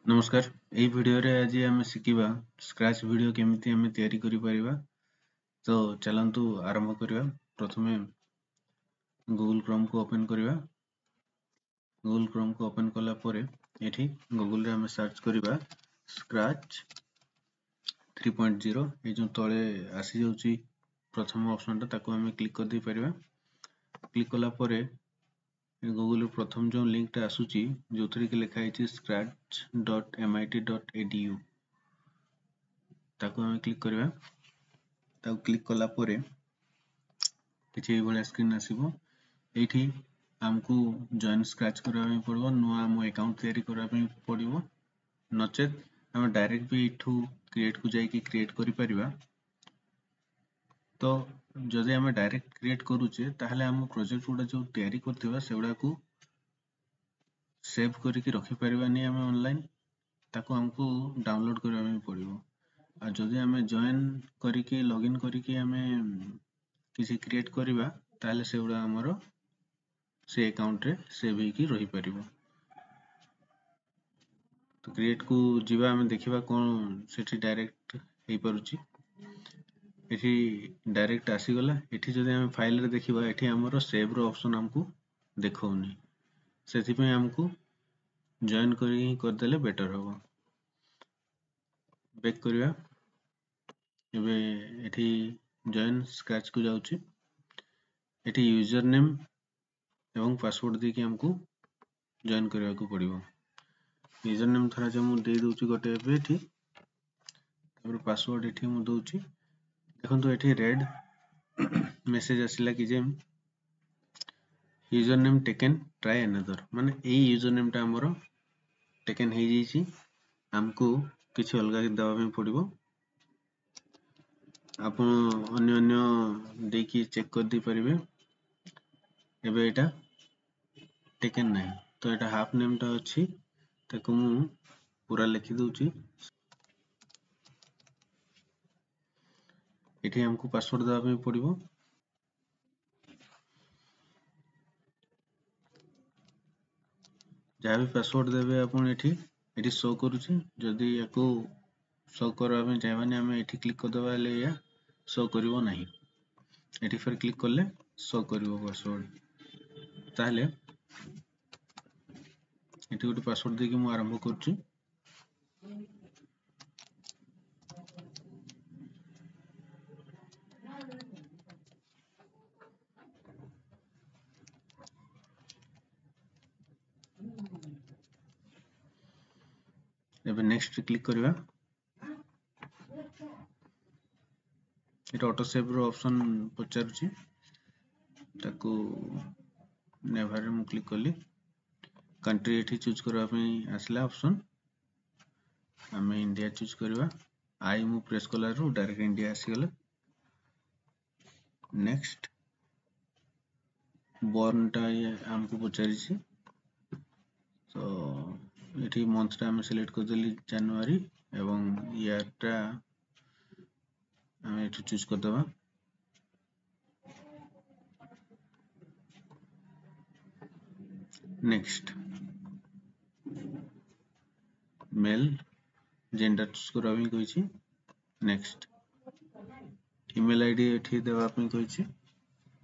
नमस्कार एई वीडियो रे आज आम शिखिबा स्क्रैच वीडियो केमिति आम तैयारी करि परिबा। तो चलंतु आरंभ करिबा। प्रथमे गूगल क्रोम को ओपन करिबा। गूगल क्रोम को ओपन कला परे एठी गूगल रे आम सर्च करिबा स्क्रैच 3.0 ए जो तळे आसी जाउची प्रथम ऑप्शन ता ताको आम क्लिक कर दे परिबा। क्लिक कला परे गूगल प्रथम जो लिंक टा आसुची जोथरे कि लिखा है scratch.mit.edu ताको आम क्लिक करिबा। ताको क्लिक कला परे किछि एभलिया स्क्रीन आसीबो। एठी हमकु जॉइन स्क्रैच करबा ପାଇଁ पड़िबो, नुआ हम अकाउंट तैयारी करबा ପାଇଁ पड़िबो। नचेत हम डायरेक्ट भी इठू क्रिएट को जाई कि क्रिएट करि परिबा। तो जदि हम डायरेक्ट क्रिएट करूचे ताहले हम प्रोजेक्ट गुडा जो तैयारी करथिबा सेगुडा को सेव करिकि रखि परिबानी हम ऑनलाइन, ताको हमकु डाउनलोड करबा ପାଇଁ पड़िबो। आ जदि हम जॉइन करिकि लॉगिन करिकि हम किसी क्रिएट करिबा ताहले सेगुडा हमरो से अकाउंट रे सेव होइकि रहि परिबो। तो क्रिएट को जीवा हम देखिबा कोन सेठी डायरेक्ट हेइ परुची। एठी डायरेक्ट आसी गला। एठी जदि हम फाइल रे देखिबा एठी हमरो सेव रो ऑप्शन हमकु देखौनी, सेथि पे हमकु जॉइन करि कर देले बेटर होबो। बैक करिबा। एबे एठी जॉइन स्क्रैच को जाउची। एठी यूजर नेम एवं पासवर्ड दे कि हमकु जॉइन करबा को पड़िबो। यूजर नेम थरा जे मु दे दोची गोटे एबे एठी, तापर पासवर्ड एठी मु दोची। देखंतु एठी रेड मेसेज आसिला कि जे user name taken try another, माने ए यूजर नेम टा हमरो टेकन हे जैछि, हमकु किछि अलगा दबा ପାଇଁ पड़िबो। आपण अन्य अन्य देखि चेक कर दी परिबे। एबे एटा टेकन नाही, तो एटा हाफ नेम टा अछि, ताको मु पूरा लिखि दोची। एठी हमकु पासवर्ड दबा ପାଇଁ पड़िबो। जहाँ भी पासवर्ड देबे आपण एठी शो करूची। जदि याको शो करबा ପାଇଁ चाहबानी हम एठी क्लिक कर दबा ले या शो करिवो नाही। एठी फिर क्लिक करले शो करिवो पासवर्ड। ताहले एठी गोटे पासवर्ड देके मु आरंभ करछु। एबे नेक्स्ट क्लिक करिवा। एटा ऑटो सेव रो ऑप्शन पचारुची, ताको नेवर रे मु क्लिक करली। कंट्री एठी चूज करबा ପାଇଁ आसला ऑप्शन, हमें इंडिया चूज करबा। आई मु प्रेस कलारु डायरेक्ट इंडिया आसी गला। नेक्स्ट बॉर्न टा हमको पचारिछि, तो एठी मंथ टा हम सिलेक्ट कर देली जनवरी एवं ईयर टा हम एठी चूज कर दबा। नेक्स्ट मेल जेंडर चूज करबा ପାଇଁ कहिछि। नेक्स्ट ईमेल आईडी एठी देबा ପାଇଁ कहिछि,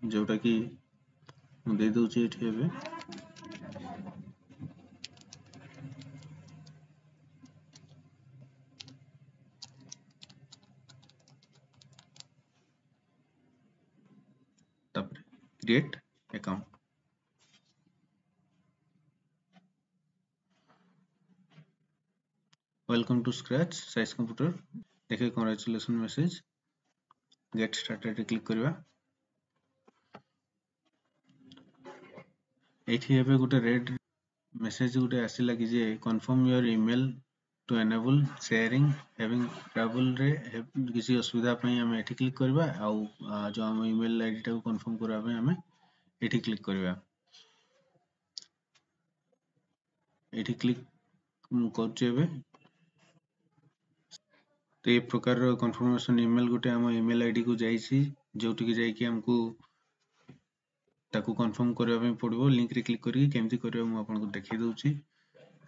जोटा कि मु दे दोछि एठी। एबे तापर create account. Welcome to scratch साइज कंप्यूटर। देखिए congratulation message. Get started click करबा। एठी एबे गोटे रेड मैसेज गोटे आसिला कि जे confirm your email to enable sharing having trouble रे किसी असुविधा पई हम एठी क्लिक करबा। आ जो हम ईमेल आईडी टा को कंफर्म करबा पई हम एठी क्लिक करबा। एठी क्लिक मु करछु एबे। तो ये प्रकार कंफर्मेशन ईमेल गोटे हम ईमेल आईडी को जाइछि, जोटि कि जाई कि हमकु ताकू कंफर्म करबा ପାଇଁ पड़िबो। लिंक रे क्लिक करी केमति करबा मु आपन को देखै दोछि।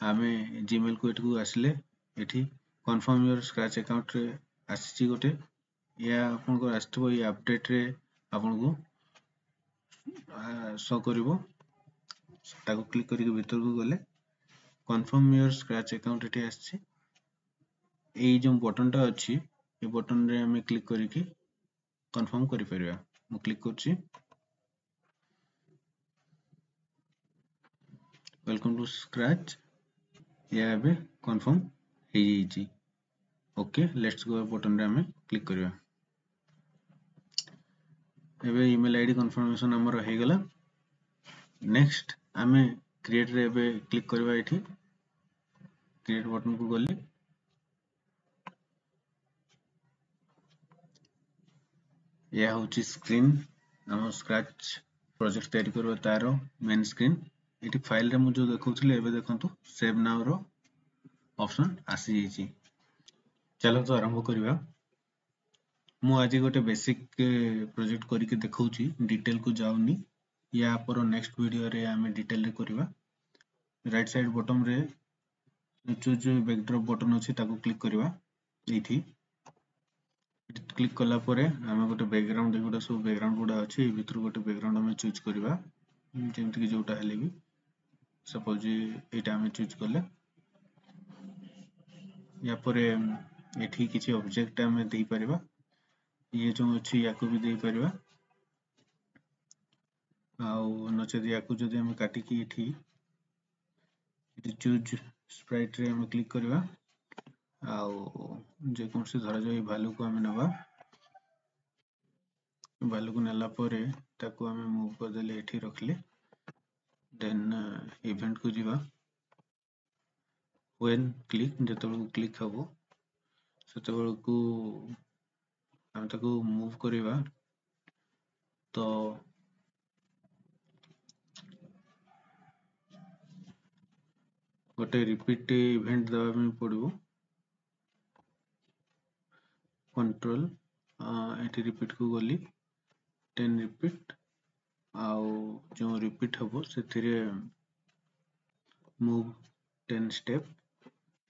आमे जीमेल को एठू आसले एठी कन्फर्म योर स्क्रैच अकाउंट रे आसी गोटे या आपन को आस्थबो ये अपडेट रे आपन को शो करिवो ताको क्लिक करिके भीतर को गले कन्फर्म योर स्क्रैच अकाउंट एठी आसी ए जो बटन टा अछि ए बटन रे हमें क्लिक करिके कन्फर्म करि परिबा मु क्लिक करछि वेलकम टू स्क्रैच या एबे कन्फर्म हे जी ओके लेट्स गो बटन रे हमें क्लिक करिबा एबे ईमेल आईडी कन्फर्मेशन हमर हे गेला नेक्स्ट हमें क्रिएट रे एबे क्लिक करबा एठी क्रिएट बटन को गली या होची स्क्रीन हम स्क्रैच प्रोजेक्ट तैयारी करबा तारो मेन स्क्रीन एठी फाइल रे मु जो देखौथले एबे देखंतु सेव नाउ रो ऑप्शन आसी जाईची चलो तो आरंभ करबा मु आज गोटे बेसिक प्रोजेक्ट करिके देखौची डिटेल को जाउनी या पर नेक्स्ट वीडियो रे हमें डिटेल रे करबा राइट साइड बॉटम रे चूज बैकड्रॉप बटन अछि ताको क्लिक करबा एठी क्लिक कला परे हमें गोटे बैकग्राउंड गुडा सब बैकग्राउंड गुडा अछि ए भीतर गोटे बैकग्राउंड हमें चूज करबा जेमति कि जोटा हेले भी सपोज एटा हमें चूज करले या परे एठी किछि ऑब्जेक्ट हमें देई परबा ये जो अछि याको भी देई परबा आउ नचे याको जदि हम काटी की एठी चूज स्प्राइट रे हम क्लिक करबा आउ जे कोन से धरा जाय वैल्यू को हमें नबा वैल्यू को नेला परे ताको हमें मूव कर देले एठी रखले देन इवेंट को जीवा व्हेन क्लिक जतबे क्लिक हबो सेतबे को हम ताको मूव करबा तो गोटे रिपीट इवेंट दबा में पड़ो कंट्रोल एटी रिपीट को गली 10 रिपीट आउ जो रिपीट हबो सेथिरे मूव 10 स्टेप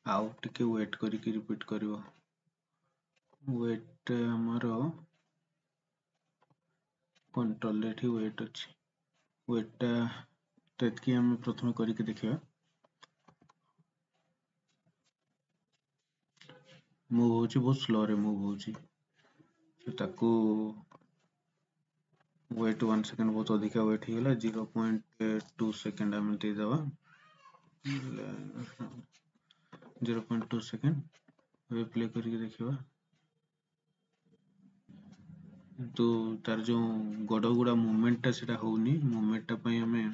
आउ टिके वेट करिके रिपीट करिवो वेट हमरो कंट्रोल एठी वेट अछि वेट ततकी हम प्रथम करिके देखिबा मूव होची बहुत स्लो रे मूव होची ताकू वेट 1 सेकंड बहुत अधिका वेट ही गेला 0.2 सेकंड हम दे दवा 0.2 सेकंड वे प्ले करके देखिबा तो तार जो गोड़ गुड़ा मूवमेंट ता सेटा होउनी मूवमेंट ता पई हमें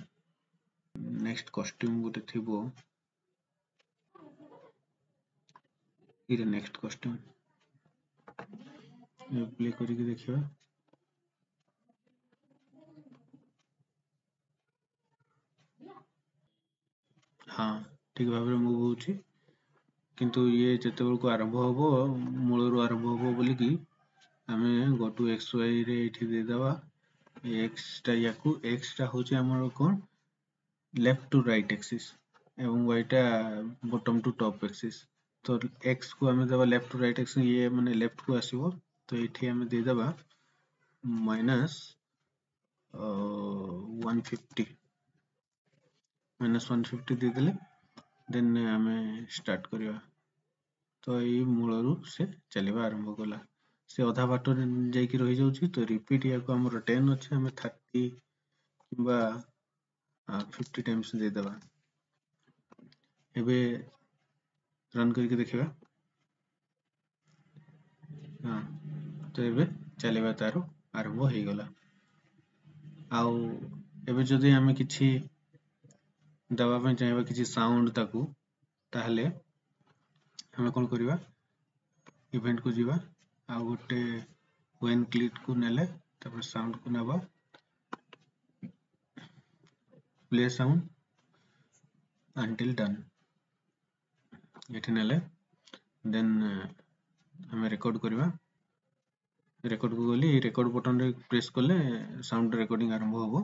नेक्स्ट कॉस्ट्यूम गोटे थिबो इरे नेक्स्ट कॉस्ट्यूम प्ले करके देखिबा हाँ ठीक भाव में मूव होची किंतु ये जेतेबेल को आरंभ होबो मूलरू आरंभ होबो बोली की हमें गो टू एक्स वाई रे एठी दे दवा एक्स टा याकू एक्स टा होची हमर कोन लेफ्ट टू राइट एक्सिस एवं वाई टा बॉटम टू टॉप एक्सिस तो एक्स को हमें दबा लेफ्ट टू राइट एक्सिस ये माने लेफ्ट को आसीबो तो एठी हमें दे दबा माइनस 150 दे देले देन हमें स्टार्ट करिया तो ये मूलरू से चलेबा आरंभ कला से अधा बाट जाई की रहि जाउची तो रिपीट या को हमर 10 अछि हमें 30 किबा 50 टाइम्स दे दबा एबे रन करके देखिबा हां तो एबे चलेबा तारो आरंभ हो गला आउ एबे जदि हमें किछि दबा पे चाहिबा किछि साउंड ताकू ताहले हमें कोन करिबा इवेंट को जीवा आ गोटे व्हेन क्लिक को नेले तापर साउंड को नबा प्ले साउंड until done एठी नेले देन हमें रिकॉर्ड करबा रिकॉर्ड को गली रिकॉर्ड बटन रे प्रेस करले साउंड रिकॉर्डिंग आरंभ होबो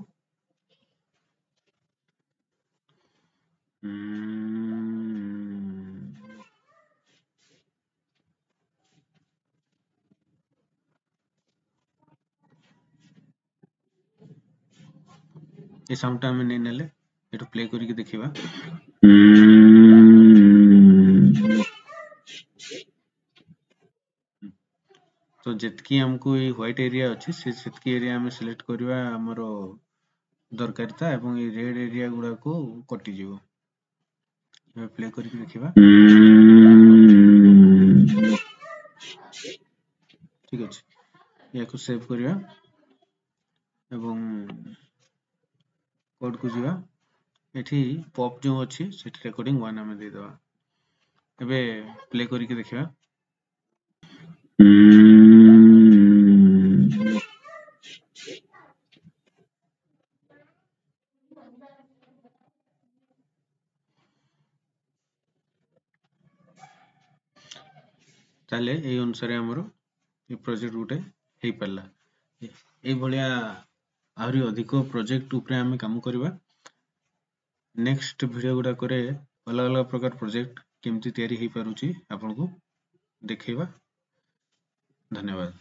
ए साउंड आम नहीं नेले एटू प्ले करके देखिबा तो जितकी हमको ये व्हाइट एरिया अच्छी से जितकी एरिया हम सिलेक्ट करवा हमरो दरकारिता एवं ये रेड एरिया गुडा को कटि जीवो ये प्ले करके देखिबा ठीक अछि या को सेव करिया एवं कोड को जीवा एठी पॉप जो अछि सेठी रेकॉर्डिंग 1 हमें दे दवा एबे प्ले करके देखिबा ताले ए अनुसार हमरो ये प्रोजेक्ट गुटे हेई परला ए भलिया आहुरी अधिक प्रोजेक्ट उपरे हम काम करबा नेक्स्ट वीडियो गुडा करे अलग अलग प्रकार प्रोजेक्ट केमती तयारी हेई पारुची आपन को देखैबा धन्यवाद।